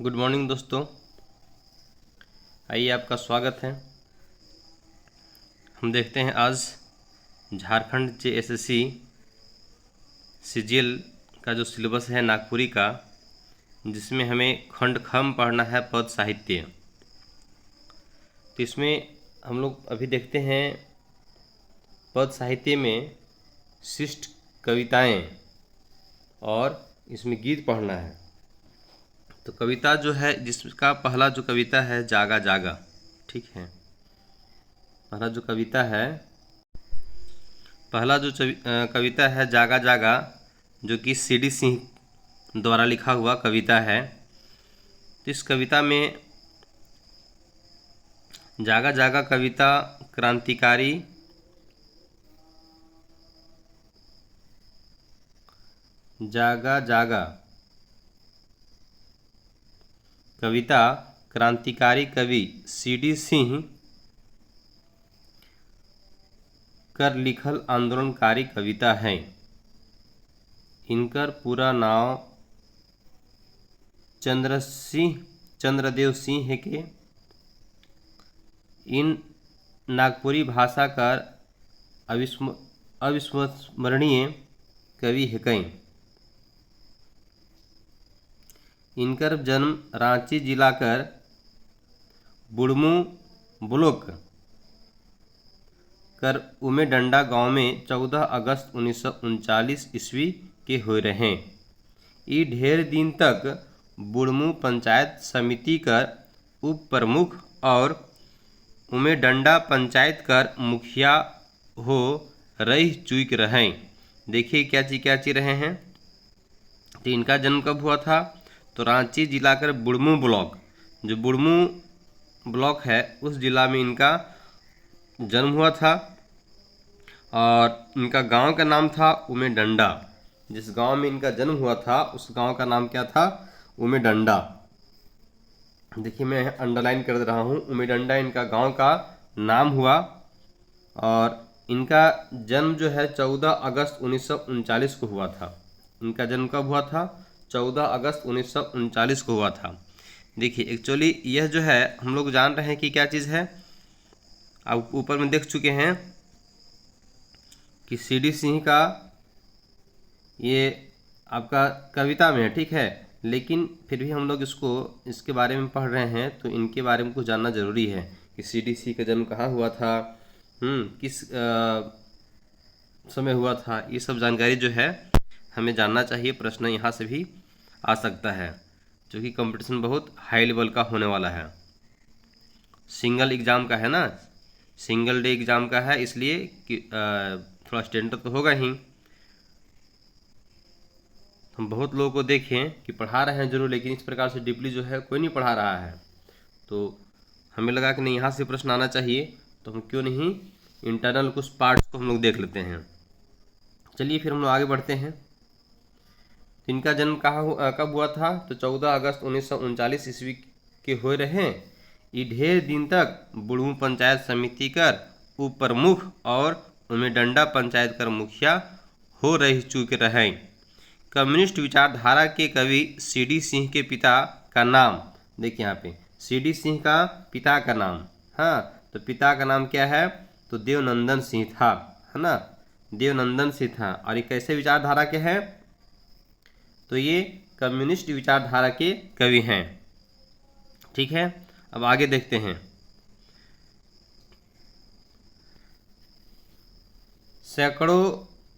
Good morning दोस्तों, आइए आपका स्वागत है। हम देखते हैं आज झारखंड JSSC CGL का जो सिलेबस है नागपुरी का, जिसमें हमें खंड ख में पढ़ना है पद साहित्य। तो इसमें हम लोग अभी देखते हैं पद साहित्य में शिष्ट कविताएं और इसमें गीत पढ़ना है। तो कविता जो है, जिसका पहला जो कविता है जागा जागा, ठीक है। पहला जो कविता है जागा जागा, जो कि CD सिंह द्वारा लिखा हुआ कविता है। तो इस कविता में जागा जागा कविता क्रांतिकारी जागा जागा कविता क्रांतिकारी कवि CD सिंह कर लिखल आंदोलनकारी कविता है। इनकर पूरा नाम चंद्रदेव सिंह है के इन नागपुरी भाषा का अविस्मरणीय कवि है कई। इनकर जन्म रांची जिला कर बुढ़मू ब्लॉक कर उमेडंडा गांव में 14 अगस्त 1939 ईस्वी के हुए रहे। ई ढेर दिन तक बुढ़मू पंचायत समिति कर उप प्रमुख और उमेडंडा पंचायत कर मुखिया हो रही चुक रहे। देखिए क्या चीज रहे हैं। तो इनका जन्म कब हुआ था? तो रांची जिला कर बुढ़मू ब्लॉक, जो बुढ़मू ब्लॉक है उस जिला में इनका जन्म हुआ था। और इनका गांव का नाम था उमेडंडा। जिस गांव में इनका जन्म हुआ था उस गांव का नाम क्या था? उमेडंडा। देखिए मैं अंडरलाइन कर दे रहा हूँ, उमेडंडा इनका गांव का नाम हुआ। और इनका जन्म जो है 14 अगस्त 1939 को हुआ था। इनका जन्म कब हुआ था? 14 अगस्त 1939 को हुआ था। देखिए एक्चुअली यह जो है हम लोग जान रहे हैं कि क्या चीज़ है। अब ऊपर में देख चुके हैं कि CD सिंह का ये आपका कविता में है, ठीक है। लेकिन फिर भी हम लोग इसके बारे में पढ़ रहे हैं तो इनके बारे में कुछ जानना जरूरी है कि CD सिंह का जन्म कहाँ हुआ था, किस समय हुआ था। ये सब जानकारी जो है हमें जानना चाहिए। प्रश्न यहाँ से भी आ सकता है, जो कि कंपटीशन बहुत हाई लेवल का होने वाला है। सिंगल एग्ज़ाम का है ना, सिंगल डे एग्ज़ाम का है, इसलिए कि थोड़ा स्टैंडर्ड तो होगा ही। हम बहुत लोगों को देखें कि पढ़ा रहे हैं जरूर, लेकिन इस प्रकार से डीपली जो है कोई नहीं पढ़ा रहा है। तो हमें लगा कि नहीं, यहाँ से प्रश्न आना चाहिए, तो हम क्यों नहीं इंटरनल कुछ पार्ट्स को हम लोग देख लेते हैं। चलिए फिर हम लोग आगे बढ़ते हैं। इनका जन्म कब हुआ था? तो 14 अगस्त 1939 ईस्वी के हुए रहे। ये ढेर दिन तक बुढ़मू पंचायत समिति कर उप प्रमुख और उमेडंडा पंचायत कर मुखिया हो रही चुके रहे। कम्युनिस्ट विचारधारा के कवि CD सिंह के पिता का नाम, देखिए यहाँ पे CD सिंह का पिता का नाम, हाँ, तो पिता का नाम क्या है? तो देवनंदन सिंह था, है ना, देवनंदन सिंह था। और ये कैसे विचारधारा के हैं? तो ये कम्युनिस्ट विचारधारा के कवि हैं, ठीक है। अब आगे देखते हैं। सैकड़ों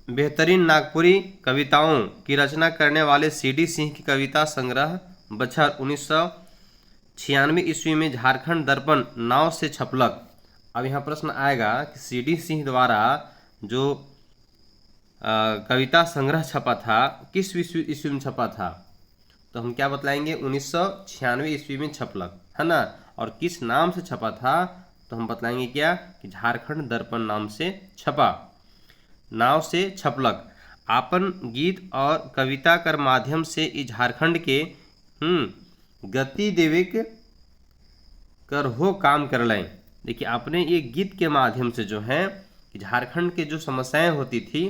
बेहतरीन नागपुरी कविताओं की रचना करने वाले CD सिंह की कविता संग्रह बछर 1996 ईस्वी में झारखंड दर्पण नाव से छपलक। अब यहाँ प्रश्न आएगा कि CD सिंह द्वारा जो कविता संग्रह छपा था किस ईस्वी में छपा था? तो हम क्या बतलाएंगे? 1996 ईस्वी में छपलक, है ना। और किस नाम से छपा था? तो हम बतलाएंगे क्या कि झारखंड दर्पण नाम से छपा, नाव से छपलक। आपन गीत और कविता कर माध्यम से इस झारखंड के गति देवे कर हो काम कर लें। देखिए आपने ये गीत के माध्यम से जो है कि झारखंड के जो समस्याएं होती थी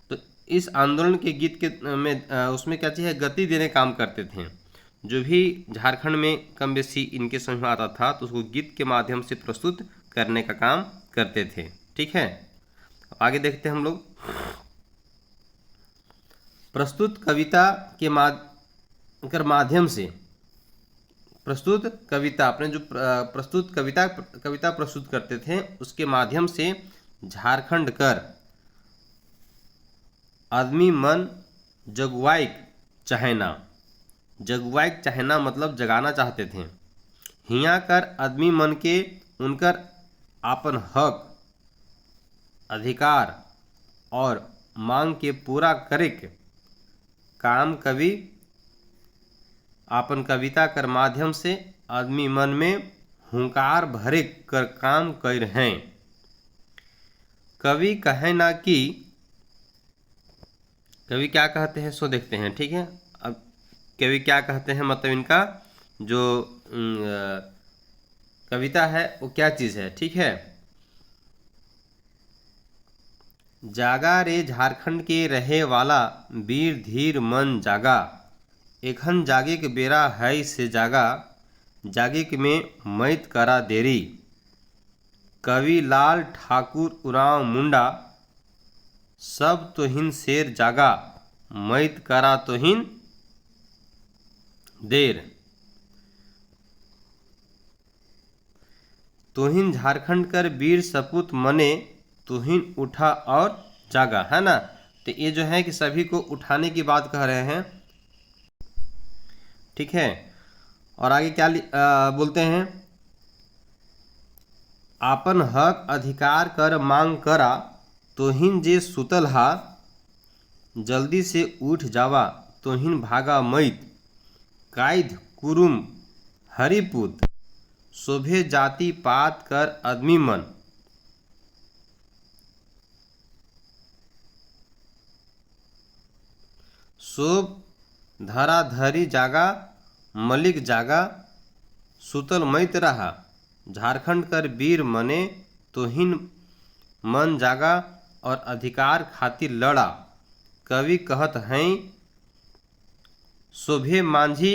तो इस आंदोलन के गीत के में उसमें क्या चीज़ है, गति देने काम करते थे। जो भी झारखंड में कम बेसी इनके समझ में आता था तो उसको गीत के माध्यम से प्रस्तुत करने का काम करते थे। ठीक है, आगे देखते हैं हम लोग। प्रस्तुत कविता के माध्यम से, प्रस्तुत कविता अपने जो प्रस्तुत कविता प्रस्तुत करते थे उसके माध्यम से झारखंड कर आदमी मन जगवाइक चाहेना। जगवाइक चाहेना मतलब जगाना चाहते थे। हिया कर आदमी मन के उनकर आपन हक, अधिकार और मांग के पूरा करे के काम कवि आपन कविता कर माध्यम से आदमी मन में हुंकार भरे कर काम कर हैं। कवि कहे ना कि, कवि क्या कहते हैं सो देखते हैं। ठीक है, अब कवि क्या कहते हैं मतलब इनका जो कविता है वो क्या चीज़ है। ठीक है, जागा रे झारखंड के रहे वाला वीर धीर मन जागा। एखन जागे के बेरा है से जागा, जागे के में मैत करा देरी। कवि लाल ठाकुर उराव मुंडा, सब तोहिन शेर जागा, मैत करा तोहिन देर। तोहिन झारखंड कर वीर सपूत मने, तोहिन उठा और जागा, है ना। तो ये जो है कि सभी को उठाने की बात कह रहे हैं। ठीक है, और आगे क्या बोलते हैं, आपन हक अधिकार कर मांग करा, तोहिन जे सुतल हा, जल्दी से उठ जावा, तोहिन भागा मैत। कायध कुरुम हरिपुत, शोभे जाति पात कर आदमी मन। शोभ धराधरी जागा, मलिक जागा, सुतल मैत रहा। झारखंड कर वीर मने, तोहिन मन जागा और अधिकार खातिर लड़ा। कवि कहत हैं, शोभे मांझी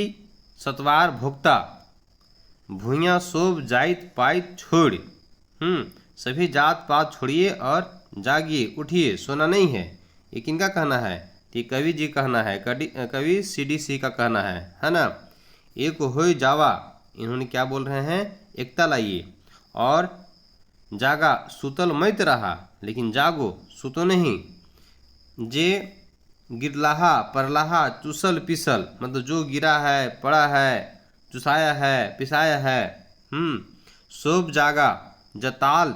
सतवार भोक्ता, भूया शोभ जाइत पाइत छोड़। सभी जात पात छोड़िए और जागिए, उठिए, सोना नहीं है। ये किनका कहना है, तो कवि जी कहना है, कवि CDC का कहना है ना। एक हो जावा, इन्होंने क्या बोल रहे हैं, एकता लाइए। और जागा, सुतल मैत रहा, लेकिन जागो, सुतो नहीं। जे गिरलाहा परलाहा चुसल पिसल, मतलब जो गिरा है, पड़ा है, चुसाया है, पिसाया है। शोभ जागा, जताल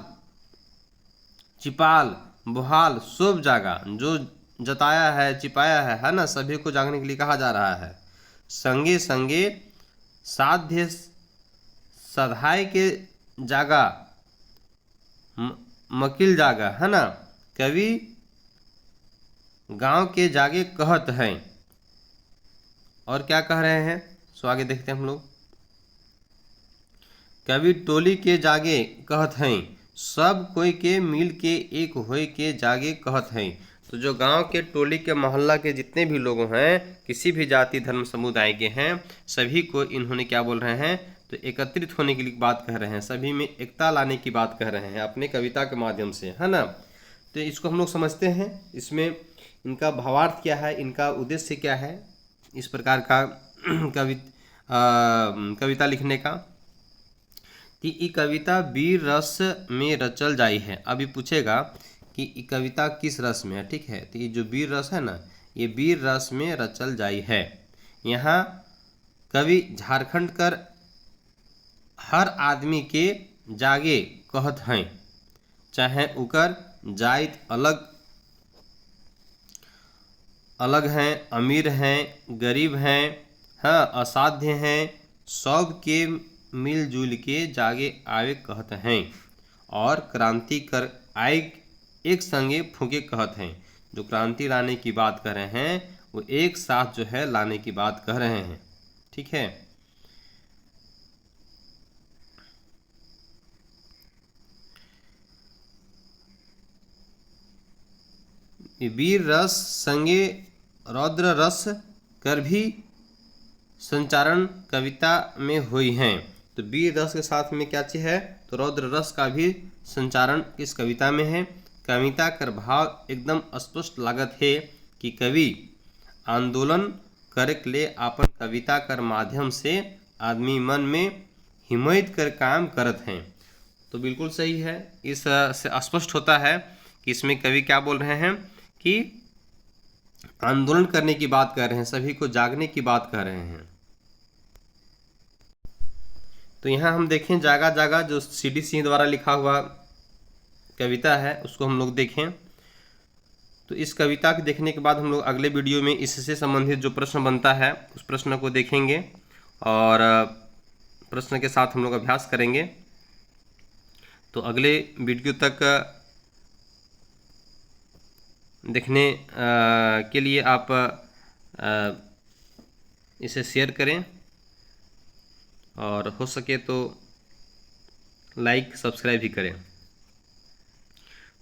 चिपाल बुहाल, शोभ जागा, जो जताया है, चिपाया है ना, सभी को जागने के लिए कहा जा रहा है। संगे संगे साध्य सधाय के जागा, मकिल जागा, है ना। कवि गांव के जागे कहत हैं, और क्या कह रहे हैं सो आगे देखते हैं हम लोग। कवि टोली के जागे कहत हैं, सब कोई के मिल के एक होए के जागे कहत हैं। तो जो गांव के टोली के मोहल्ला के जितने भी लोग हैं, किसी भी जाति धर्म समुदाय के हैं, सभी को इन्होंने क्या बोल रहे हैं, तो एकत्रित होने की बात कह रहे हैं, सभी में एकता लाने की बात कह रहे हैं अपने कविता के माध्यम से, है ना। तो इसको हम लोग समझते हैं, इसमें इनका भावार्थ क्या है, इनका उद्देश्य क्या है, इस प्रकार का कविता लिखने का। कि ई कविता वीर रस में रचल जाई है। अभी पूछेगा कि ई कविता किस रस में है। ठीक है, तो ये जो वीर रस है ना, ये वीर रस में रचल जाई है। यहाँ कवि झारखंड कर हर आदमी के जागे कहत हैं, चाहे उकर जाइत अलग अलग हैं, अमीर हैं, गरीब हैं, हाँ, असाध्य हैं, सब के मिलजुल के जागे आवे कहत हैं। और क्रांति कर आए एक संगे फूके कहत हैं। जो क्रांति लाने की बात कर रहे हैं वो एक साथ जो है लाने की बात कह रहे हैं। ठीक है, वीर रस संगे रौद्र रस कर भी संचारण कविता में हुई हैं। तो वीर रस के साथ में क्या चीज है, तो रौद्र रस का भी संचारण इस कविता में है। कविता कर भाव एकदम स्पष्ट लागत है कि कवि आंदोलन करके ले अपन कविता कर माध्यम से आदमी मन में हिमायत कर काम करत हैं। तो बिल्कुल सही है, इस से स्पष्ट होता है कि इसमें कवि क्या बोल रहे हैं कि आंदोलन करने की बात कर रहे हैं, सभी को जागने की बात कर रहे हैं। तो यहाँ हम देखें जागा जागा, जो CD सिंह द्वारा लिखा हुआ कविता है उसको हम लोग देखें। तो इस कविता के देखने के बाद हम लोग अगले वीडियो में इससे संबंधित जो प्रश्न बनता है उस प्रश्न को देखेंगे और प्रश्न के साथ हम लोग अभ्यास करेंगे। तो अगले वीडियो तक देखने के लिए आप इसे शेयर करें और हो सके तो लाइक सब्सक्राइब भी करें।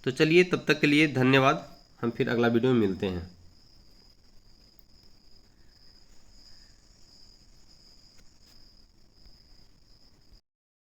तो चलिए तब तक के लिए धन्यवाद, हम फिर अगला वीडियो में मिलते हैं।